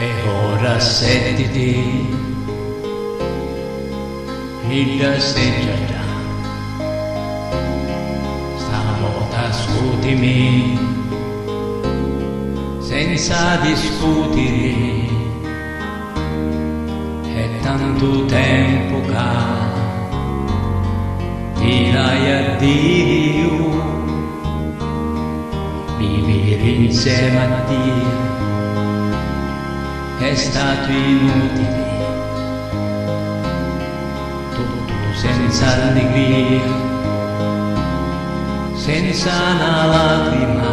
E ora settiti, rilasseggiati, stavolta ascoltami, senza discutere, è tanto tempo che ti dai a Dio, vivere insieme a Dio è stato inutile, tutto senza allegria, senza una lacrima,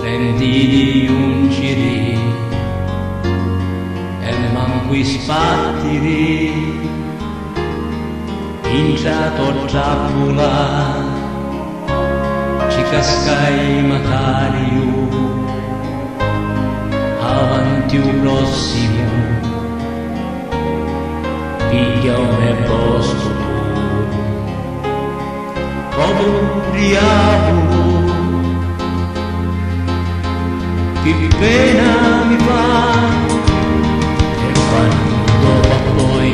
lenti di un giri e manco i spattiri, ingiato trappola, ci cascai matario, avanti un prossimo, piglia un posto tu, come un diavolo, che pena mi fa, e quando va poi,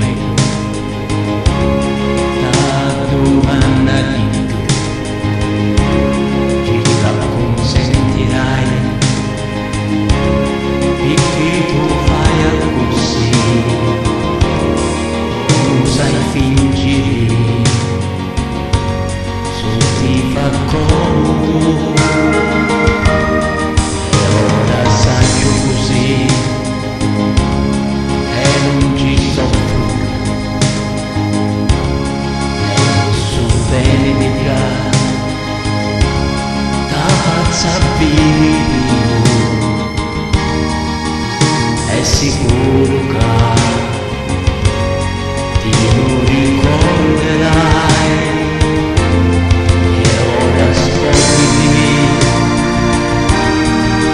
la domanda di tu, ci la consentirai, che tu fai così, non sai fingere, se ti fa comodo, e ora sai così, e non ci soffro, e nessun bene mi dà, da pazza è sicuro che ti lo ricorderai, e ora ascoltami,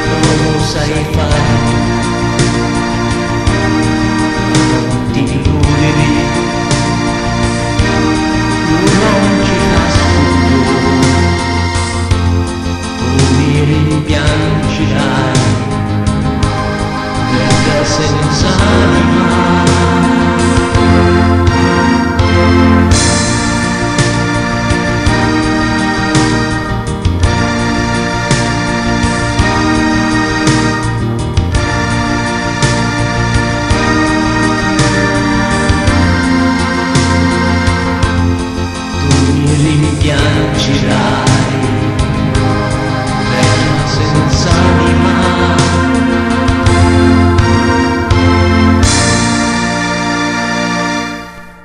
non lo sai fare.